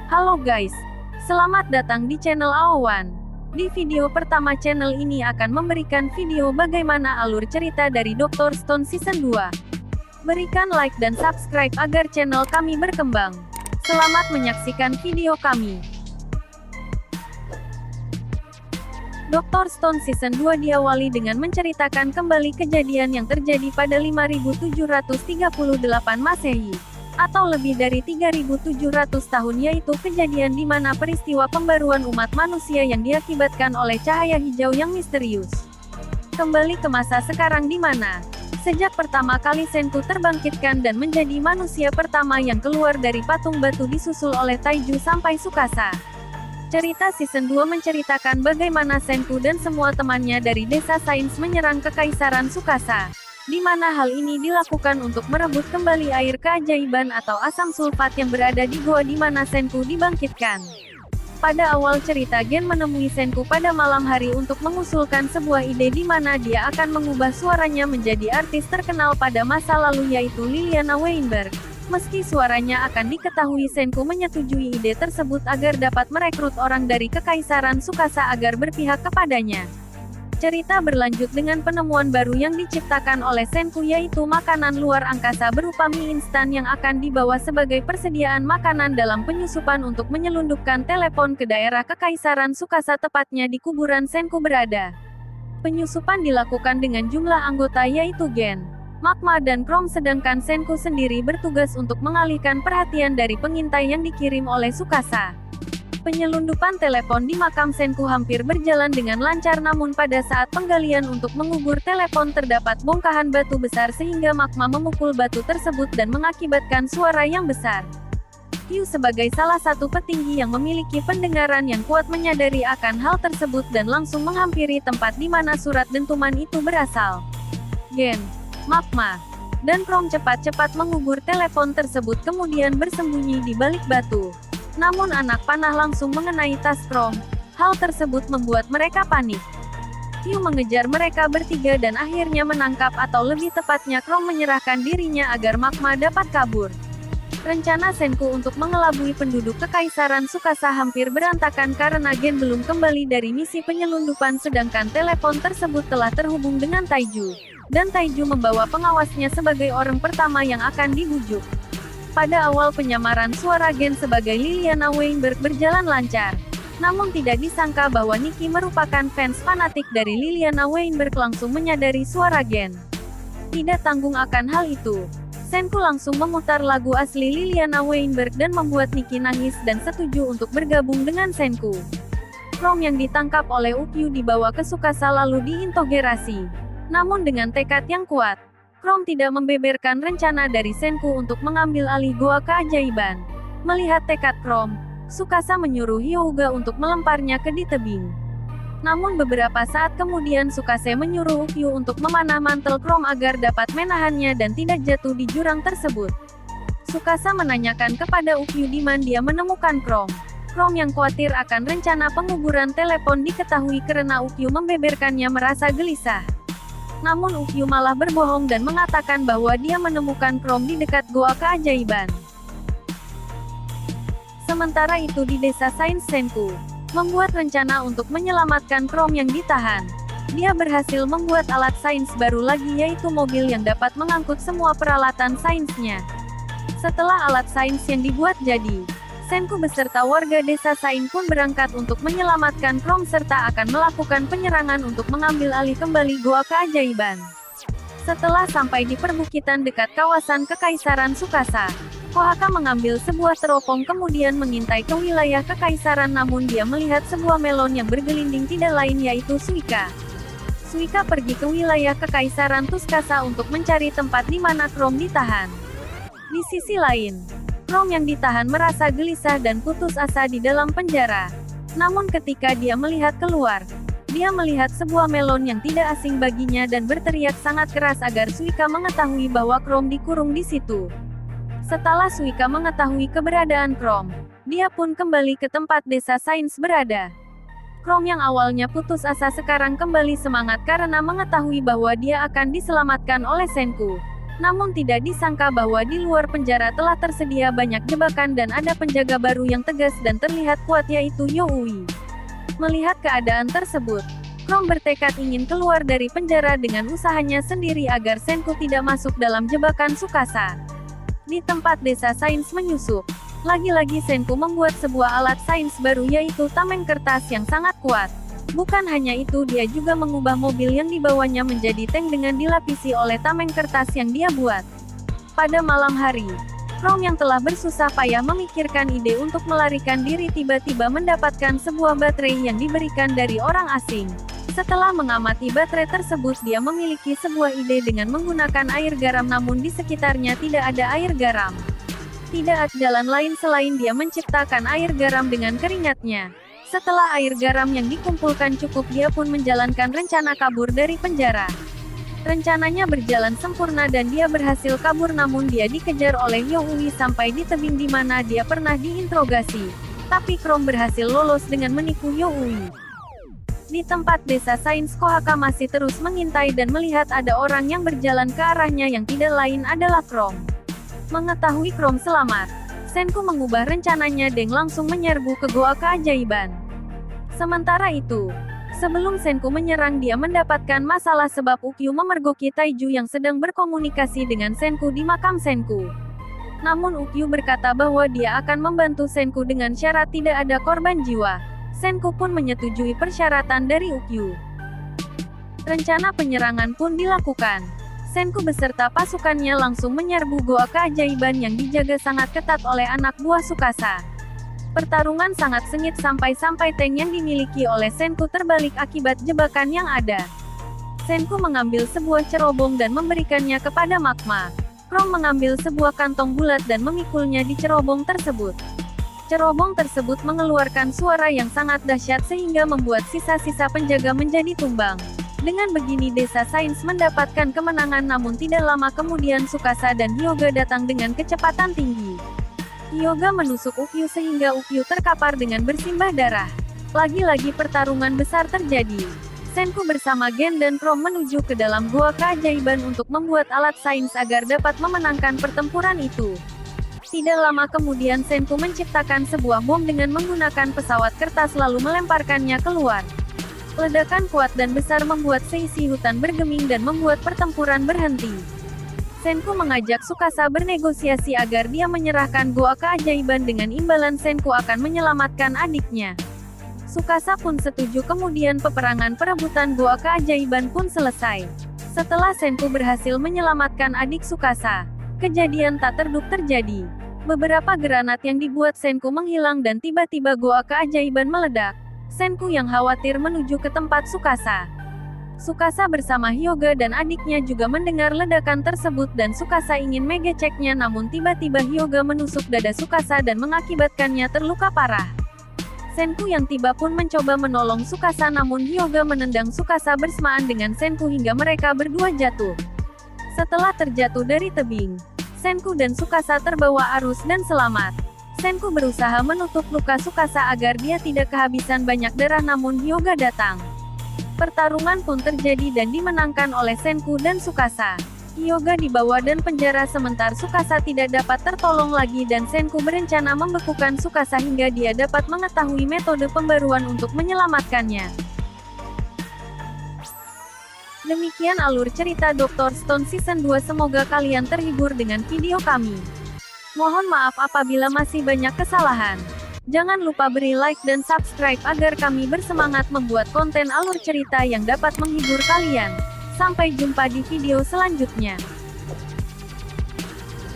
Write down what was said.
Halo guys, selamat datang di channel Aowan. Di video pertama channel ini akan memberikan video bagaimana alur cerita dari Dr. Stone Season 2. Berikan like dan subscribe agar channel kami berkembang. Selamat menyaksikan video kami. Dr. Stone Season 2 diawali dengan menceritakan kembali kejadian yang terjadi pada 5738 Masehi. Atau lebih dari 3700 tahun, yaitu kejadian di mana peristiwa pembaruan umat manusia yang diakibatkan oleh cahaya hijau yang misterius. Kembali ke masa sekarang di mana sejak pertama kali Senku terbangkitkan dan menjadi manusia pertama yang keluar dari patung batu disusul oleh Taiju sampai Tsukasa. Cerita Season 2 menceritakan bagaimana Senku dan semua temannya dari Desa Sains menyerang Kekaisaran Tsukasa, di mana hal ini dilakukan untuk merebut kembali air keajaiban atau asam sulfat yang berada di gua di mana Senku dibangkitkan. Pada awal cerita, Gen menemui Senku pada malam hari untuk mengusulkan sebuah ide di mana dia akan mengubah suaranya menjadi artis terkenal pada masa lalu, yaitu Liliana Weinberg. Meski suaranya akan diketahui, Senku menyetujui ide tersebut agar dapat merekrut orang dari Kekaisaran Tsukasa agar berpihak kepadanya. Cerita berlanjut dengan penemuan baru yang diciptakan oleh Senku, yaitu makanan luar angkasa berupa mie instan yang akan dibawa sebagai persediaan makanan dalam penyusupan untuk menyelundupkan telepon ke daerah Kekaisaran Tsukasa, tepatnya di kuburan Senku berada. Penyusupan dilakukan dengan jumlah anggota yaitu Gen, Magma dan Chrome, sedangkan Senku sendiri bertugas untuk mengalihkan perhatian dari pengintai yang dikirim oleh Tsukasa. Penyelundupan telepon di makam Senku hampir berjalan dengan lancar, namun pada saat penggalian untuk mengubur telepon terdapat bongkahan batu besar sehingga magma memukul batu tersebut dan mengakibatkan suara yang besar. Yu sebagai salah satu petinggi yang memiliki pendengaran yang kuat menyadari akan hal tersebut dan langsung menghampiri tempat di mana surat dentuman itu berasal. Gen, Magma, dan Chrome cepat-cepat mengubur telepon tersebut kemudian bersembunyi di balik batu. Namun anak panah langsung mengenai tas Chrome. Hal tersebut membuat mereka panik. Yu mengejar mereka bertiga dan akhirnya menangkap, atau lebih tepatnya Chrome menyerahkan dirinya agar Magma dapat kabur. Rencana Senku untuk mengelabui penduduk Kekaisaran Tsukasa hampir berantakan karena Gen belum kembali dari misi penyelundupan, sedangkan telepon tersebut telah terhubung dengan Taiju. Dan Taiju membawa pengawasnya sebagai orang pertama yang akan dibujuk. Pada awal penyamaran suara Gen sebagai Liliana Weinberg berjalan lancar. Namun tidak disangka bahwa Nikki merupakan fans fanatik dari Liliana Weinberg langsung menyadari suara Gen. Tidak tanggung akan hal itu, Senku langsung memutar lagu asli Liliana Weinberg dan membuat Nikki nangis dan setuju untuk bergabung dengan Senku. Chrome yang ditangkap oleh Ukyu dibawa ke Tsukasa lalu diintogerasi. Namun dengan tekad yang kuat, Chrome tidak membeberkan rencana dari Senku untuk mengambil alih goa keajaiban. Melihat tekad Chrome, Tsukasa menyuruh Hyouga untuk melemparnya ke di tebing. Namun beberapa saat kemudian Tsukasa menyuruh Ukyu untuk memanah mantel Chrome agar dapat menahannya dan tidak jatuh di jurang tersebut. Tsukasa menanyakan kepada Ukyu di mana dia menemukan Chrome. Chrome yang khawatir akan rencana penguburan telepon diketahui karena Ukyu membeberkannya merasa gelisah. Namun Ukyu malah berbohong dan mengatakan bahwa dia menemukan Chrome di dekat goa keajaiban. Sementara itu di Desa Sains, Senku membuat rencana untuk menyelamatkan Chrome yang ditahan. Dia berhasil membuat alat sains baru lagi, yaitu mobil yang dapat mengangkut semua peralatan sainsnya. Setelah alat sains yang dibuat jadi, Senku beserta warga Desa Sains pun berangkat untuk menyelamatkan Chrome serta akan melakukan penyerangan untuk mengambil alih kembali goa keajaiban. Setelah sampai di perbukitan dekat kawasan Kekaisaran Tsukasa, Kohaka mengambil sebuah teropong kemudian mengintai ke wilayah Kekaisaran, namun dia melihat sebuah melon yang bergelinding tidak lain yaitu Suika. Suika pergi ke wilayah Kekaisaran Tsukasa untuk mencari tempat di mana Chrome ditahan. Di sisi lain, Chrome yang ditahan merasa gelisah dan putus asa di dalam penjara. Namun ketika dia melihat keluar, dia melihat sebuah melon yang tidak asing baginya dan berteriak sangat keras agar Suika mengetahui bahwa Chrome dikurung di situ. Setelah Suika mengetahui keberadaan Chrome, dia pun kembali ke tempat Desa Sains berada. Chrome yang awalnya putus asa sekarang kembali semangat karena mengetahui bahwa dia akan diselamatkan oleh Senku. Namun tidak disangka bahwa di luar penjara telah tersedia banyak jebakan dan ada penjaga baru yang tegas dan terlihat kuat, yaitu Youi. Melihat keadaan tersebut, Chrome bertekad ingin keluar dari penjara dengan usahanya sendiri agar Senku tidak masuk dalam jebakan Tsukasa. Di tempat desa sains menyusup, lagi-lagi Senku membuat sebuah alat sains baru, yaitu tameng kertas yang sangat kuat. Bukan hanya itu, dia juga mengubah mobil yang dibawanya menjadi tank dengan dilapisi oleh tameng kertas yang dia buat. Pada malam hari, Chrome yang telah bersusah payah memikirkan ide untuk melarikan diri tiba-tiba mendapatkan sebuah baterai yang diberikan dari orang asing. Setelah mengamati baterai tersebut, dia memiliki sebuah ide dengan menggunakan air garam, namun di sekitarnya tidak ada air garam. Tidak ada jalan lain selain dia menciptakan air garam dengan keringatnya. Setelah air garam yang dikumpulkan cukup, dia pun menjalankan rencana kabur dari penjara. Rencananya berjalan sempurna dan dia berhasil kabur, namun dia dikejar oleh Youi sampai di tebing di mana dia pernah diinterogasi. Tapi Chrome berhasil lolos dengan menipu Youi. Di tempat desa sains, Kohaka masih terus mengintai dan melihat ada orang yang berjalan ke arahnya yang tidak lain adalah Chrome. Mengetahui Chrome selamat, Senku mengubah rencananya dan langsung menyerbu ke goa keajaiban. Sementara itu, sebelum Senku menyerang, dia mendapatkan masalah sebab Ukyu memergoki Taiju yang sedang berkomunikasi dengan Senku di makam Senku. Namun Ukyu berkata bahwa dia akan membantu Senku dengan syarat tidak ada korban jiwa. Senku pun menyetujui persyaratan dari Ukyu. Rencana penyerangan pun dilakukan. Senku beserta pasukannya langsung menyerbu goa keajaiban yang dijaga sangat ketat oleh anak buah Tsukasa. Pertarungan sangat sengit sampai-sampai tank yang dimiliki oleh Senku terbalik akibat jebakan yang ada. Senku mengambil sebuah cerobong dan memberikannya kepada Magma. Chrome mengambil sebuah kantong bulat dan memikulnya di cerobong tersebut. Cerobong tersebut mengeluarkan suara yang sangat dahsyat sehingga membuat sisa-sisa penjaga menjadi tumbang. Dengan begini desa sains mendapatkan kemenangan, namun tidak lama kemudian Tsukasa dan Hyuga datang dengan kecepatan tinggi. Hyuga menusuk Ukyu sehingga Ukyu terkapar dengan bersimbah darah. Lagi-lagi pertarungan besar terjadi. Senku bersama Gen dan Chrome menuju ke dalam goa keajaiban untuk membuat alat sains agar dapat memenangkan pertempuran itu. Tidak lama kemudian Senku menciptakan sebuah bom dengan menggunakan pesawat kertas lalu melemparkannya keluar. Ledakan kuat dan besar membuat seisi hutan bergeming dan membuat pertempuran berhenti. Senku mengajak Tsukasa bernegosiasi agar dia menyerahkan goa keajaiban dengan imbalan Senku akan menyelamatkan adiknya. Tsukasa pun setuju, kemudian peperangan perebutan goa keajaiban pun selesai. Setelah Senku berhasil menyelamatkan adik Tsukasa, kejadian tak terduga terjadi. Beberapa granat yang dibuat Senku menghilang dan tiba-tiba goa keajaiban meledak. Senku yang khawatir menuju ke tempat Tsukasa. Tsukasa bersama Hyuga dan adiknya juga mendengar ledakan tersebut dan Tsukasa ingin mengeceknya, namun tiba-tiba Hyuga menusuk dada Tsukasa dan mengakibatkannya terluka parah. Senku yang tiba pun mencoba menolong Tsukasa, namun Hyuga menendang Tsukasa bersamaan dengan Senku hingga mereka berdua jatuh. Setelah terjatuh dari tebing, Senku dan Tsukasa terbawa arus dan selamat. Senku berusaha menutup luka Tsukasa agar dia tidak kehabisan banyak darah, namun Hyuga datang. Pertarungan pun terjadi dan dimenangkan oleh Senku dan Tsukasa. Hyuga dibawa dan penjara sementara Tsukasa tidak dapat tertolong lagi dan Senku berencana membekukan Tsukasa hingga dia dapat mengetahui metode pembaruan untuk menyelamatkannya. Demikian alur cerita Dr. Stone Season 2. Semoga kalian terhibur dengan video kami. Mohon maaf apabila masih banyak kesalahan. Jangan lupa beri like dan subscribe agar kami bersemangat membuat konten alur cerita yang dapat menghibur kalian. Sampai jumpa di video selanjutnya.